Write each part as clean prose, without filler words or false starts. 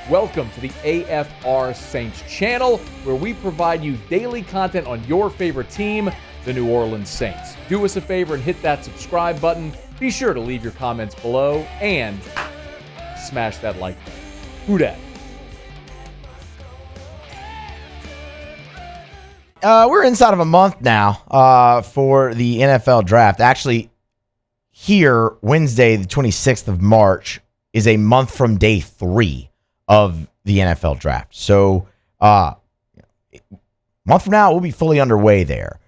Welcome to the AFR Saints channel, where we provide you daily content on your favorite team, the New Orleans Saints. Do us a favor and hit that subscribe button. Be sure to leave your comments below and smash that like button. Who dat? We're inside of a month now for the NFL draft. Actually, here, Wednesday, the 26th of March, is a month from day 3 of the NFL draft. So, a month from now, we'll be fully underway there.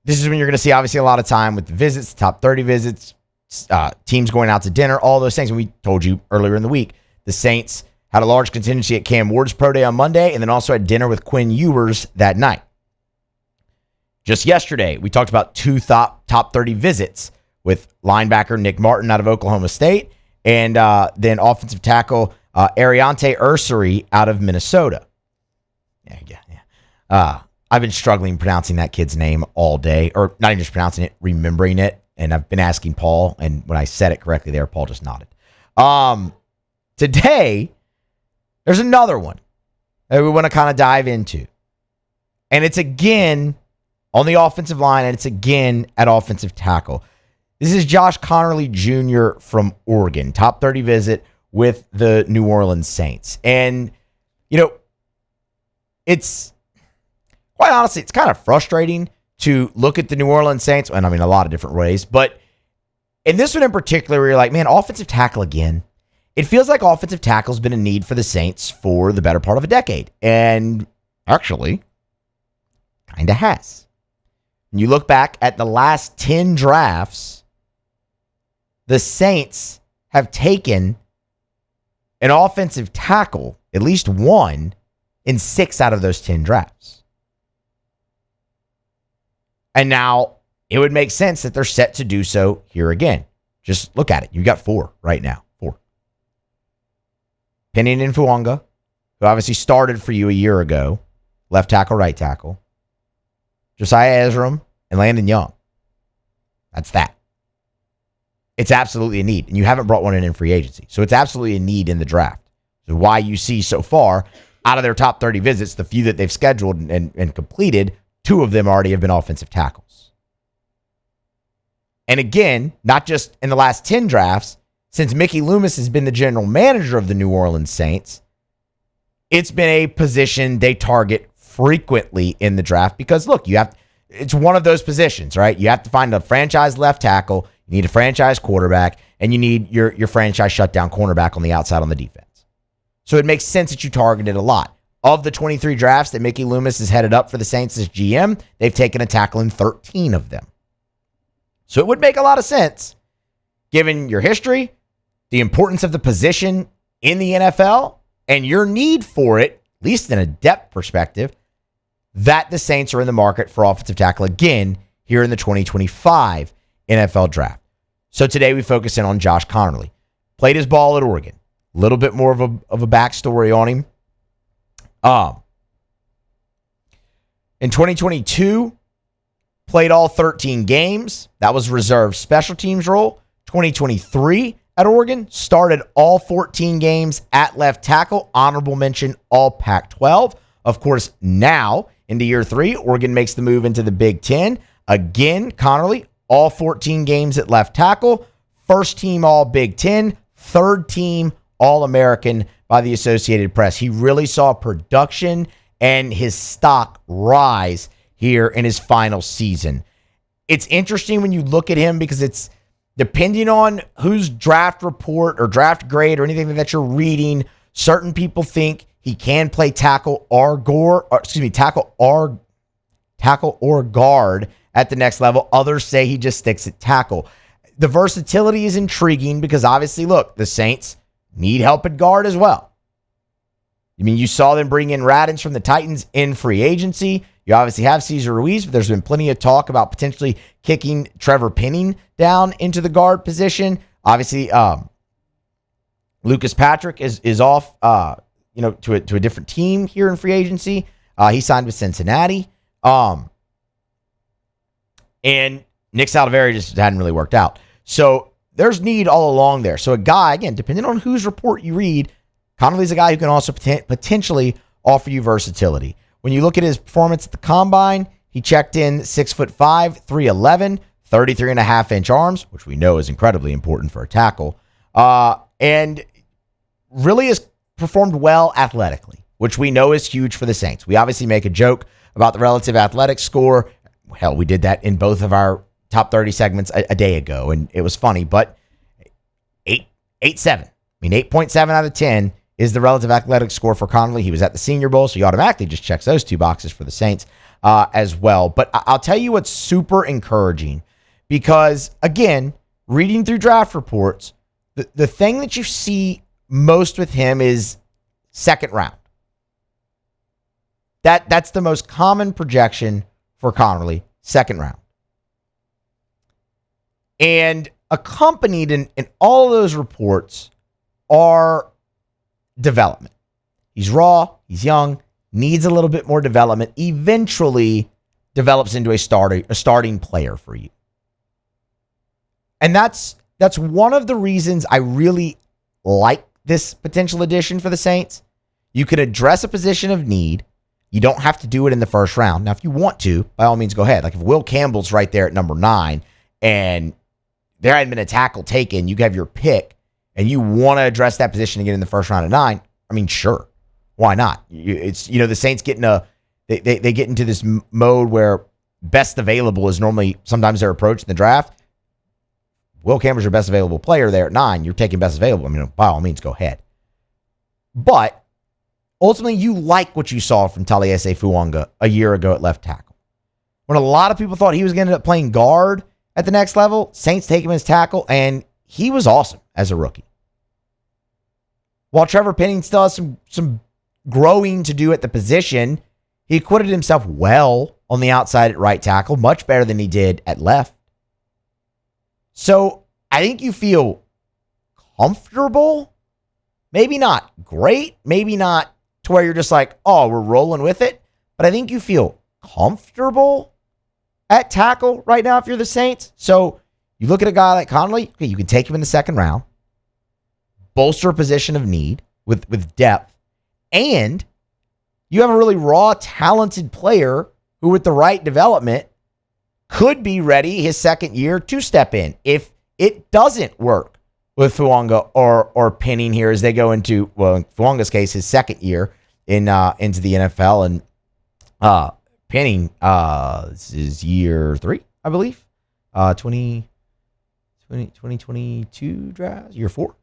This is when you're going to see, obviously, a lot of time with the visits, top 30 visits, teams going out to dinner, all those things. And we told you earlier in the week, the Saints had a large contingency at Cam Ward's Pro Day on Monday, and then also had dinner with Quinn Ewers that night. Just yesterday, we talked about 2 top 30 visits with linebacker Nick Martin out of Oklahoma State, and then offensive tackle Ariante Ursary out of Minnesota. Yeah. I've been struggling pronouncing that kid's name all day, or not even just pronouncing it, remembering it, and I've been asking Paul, and when I said it correctly there, Paul just nodded. Today, there's another one that we want to kind of dive into, and it's again on the offensive line, and it's again at offensive tackle. This is Josh Conerly Jr. from Oregon, top 30 visit with the New Orleans Saints. And, you know, it's quite honestly, it's kind of frustrating to look at the New Orleans Saints, and I mean a lot of different ways, but in this one in particular, where you're like, man, offensive tackle again. It feels like offensive tackle's been a need for the Saints for the better part of a decade, and actually kind of has. When you look back at the last 10 drafts, the Saints have taken an offensive tackle, at least one, in 6 out of those 10 drafts. And now it would make sense that they're set to do so here again. Just look at it. You got 4 right now. 4. Penny Nfuanga, who obviously started for you a year ago, left tackle, right tackle. Josiah Ezram and Landon Young. That's that. It's absolutely a need. And you haven't brought one in free agency. So it's absolutely a need in the draft. So why you see so far, out of their top 30 visits, the few that they've scheduled and completed, 2 of them already have been offensive tackles. And again, not just in the last 10 drafts, since Mickey Loomis has been the general manager of the New Orleans Saints, it's been a position they target frequently in the draft because, look, it's one of those positions, right? You have to find a franchise left tackle, you need a franchise quarterback, and you need your franchise shutdown cornerback on the outside on the defense. So it makes sense that you target it a lot. Of the 23 drafts that Mickey Loomis has headed up for the Saints as GM, they've taken a tackle in 13 of them. So it would make a lot of sense, given your history, the importance of the position in the NFL, and your need for it, at least in a depth perspective, that the Saints are in the market for offensive tackle again here in the 2025 NFL draft. So today we focus in on Josh Conerly. Played his ball at Oregon. A little bit more of a backstory on him. In 2022, played all 13 games. That was reserve special teams role. 2023 at Oregon, started all 14 games at left tackle. Honorable mention, all Pac-12. Of course, now into year 3, Oregon makes the move into the Big Ten. Again, Conerly, all 14 games at left tackle. First team all Big Ten. Third team All-American by the Associated Press. He really saw production and his stock rise here in his final season. It's interesting when you look at him because it's depending on whose draft report or draft grade or anything that you're reading, certain people think he can play tackle or guard at the next level. Others say he just sticks at tackle. The versatility is intriguing because obviously, look, the Saints need help at guard as well. I mean, you saw them bring in Radins from the Titans in free agency. You obviously have Cesar Ruiz, but there's been plenty of talk about potentially kicking Trevor Penning down into the guard position. Obviously, Lucas Patrick is off, to a different team here in free agency. He signed with Cincinnati. And Nick Saldivari just hadn't really worked out. So there's need all along there. So a guy, again, depending on whose report you read, Conerly's a guy who can also potentially offer you versatility. When you look at his performance at the combine, he checked in 6'5", 311, 33.5-inch arms, which we know is incredibly important for a tackle, and really has performed well athletically, which we know is huge for the Saints. We obviously make a joke about the relative athletic score. Hell, we did that in both of our top 30 segments a day ago, and it was funny, but 8.7. I mean, 8.7 out of 10 is the relative athletic score for Conerly. He was at the Senior Bowl, so he automatically just checks those two boxes for the Saints as well. But I'll tell you what's super encouraging, because, again, reading through draft reports, the thing that you see most with him is second round. That's the most common projection for Conerly, second round. And accompanied in all of those reports are development. He's raw, he's young, needs a little bit more development, eventually develops into a starting player for you. And that's one of the reasons I really like this potential addition for the Saints. You could address a position of need. You don't have to do it in the first round. Now, if you want to, by all means, go ahead. Like if Will Campbell's right there at number 9 and there hadn't been a tackle taken, you have your pick, and you want to address that position again in the first round of 9, I mean, sure. Why not? It's, the Saints get they get into this mode where best available is normally sometimes their approach in the draft. Will Campbell's your best available player there at 9. You're taking best available. I mean, by all means, go ahead. But ultimately, you like what you saw from Taliesin Fuanga a year ago at left tackle. When a lot of people thought he was going to end up playing guard at the next level, Saints take him as tackle, and he was awesome as a rookie. While Trevor Penning still has some growing to do at the position, he acquitted himself well on the outside at right tackle, much better than he did at left. So I think you feel comfortable, maybe not great, maybe not to where you're just like, oh, we're rolling with it, but I think you feel comfortable at tackle right now if you're the Saints. So you look at a guy like Conerly, okay, you can take him in the second round, bolster a position of need with depth, and you have a really raw, talented player who, with the right development, could be ready his second year to step in if it doesn't work with Fuanga or Penning here as they go into, well, in Fuanga's case, his second year into the NFL, and Penning this is year 3, I believe, 2022 draft, year 4,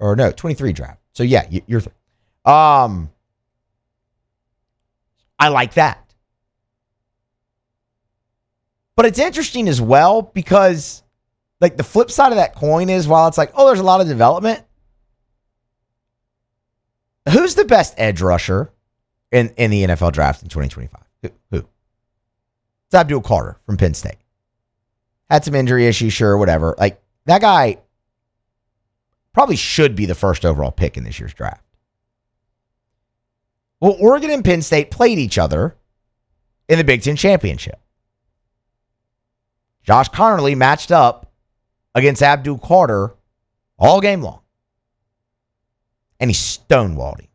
or no, 23 draft. So yeah, year 3. I like that. But it's interesting as well because, like, the flip side of that coin is, while it's like, oh, there's a lot of development, who's the best edge rusher in the NFL draft in 2025? Who? It's Abdul Carter from Penn State. Had some injury issues, sure, whatever. Like, that guy probably should be the first overall pick in this year's draft. Well, Oregon and Penn State played each other in the Big Ten Championship. Josh Conerly matched up against Abdul Carter all game long. And he stonewalled him.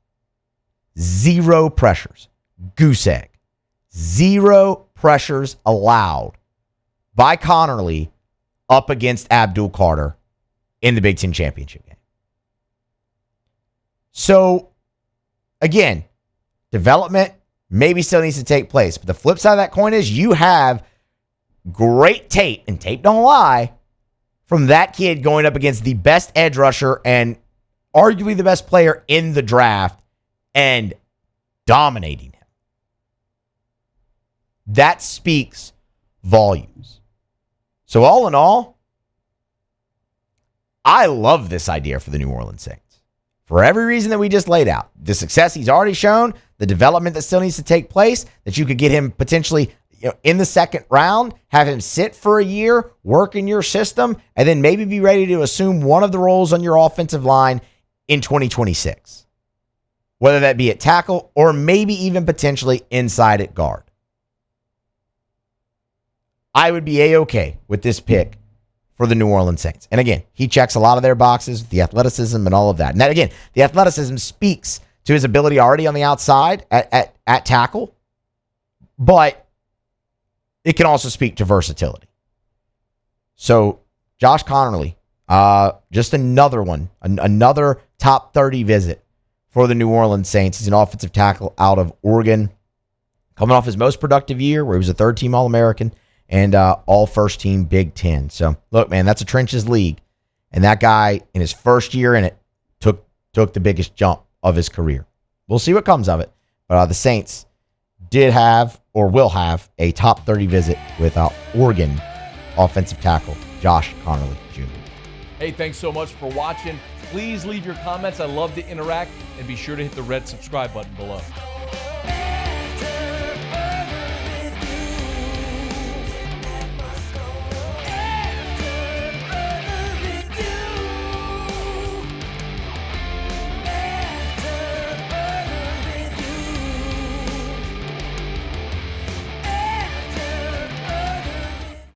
0 pressures. Goose egg. 0 pressures allowed by Conerly up against Abdul Carter in the Big Ten Championship game. So, again, development maybe still needs to take place. But the flip side of that coin is you have great tape, and tape don't lie, from that kid going up against the best edge rusher and arguably the best player in the draft and dominating him. That speaks volumes. So all in all, I love this idea for the New Orleans Saints. For every reason that we just laid out. The success he's already shown, the development that still needs to take place, that you could get him potentially in the second round, have him sit for a year, work in your system, and then maybe be ready to assume one of the roles on your offensive line in 2026. Whether that be at tackle or maybe even potentially inside at guard. I would be A-okay with this pick for the New Orleans Saints. And again, he checks a lot of their boxes, the athleticism and all of that. And that, again, the athleticism speaks to his ability already on the outside at tackle, but it can also speak to versatility. So Josh Conerly, just another one, another top 30 visit for the New Orleans Saints. He's an offensive tackle out of Oregon, coming off his most productive year where he was a third-team All-American and all first-team Big Ten. So, look, man, that's a trenches league. And that guy, in his first year in it, took the biggest jump of his career. We'll see what comes of it. But the Saints did have, or will have, a top 30 visit with Oregon offensive tackle Josh Conerly Jr. Hey, thanks so much for watching. Please leave your comments. I love to interact. And be sure to hit the red subscribe button below.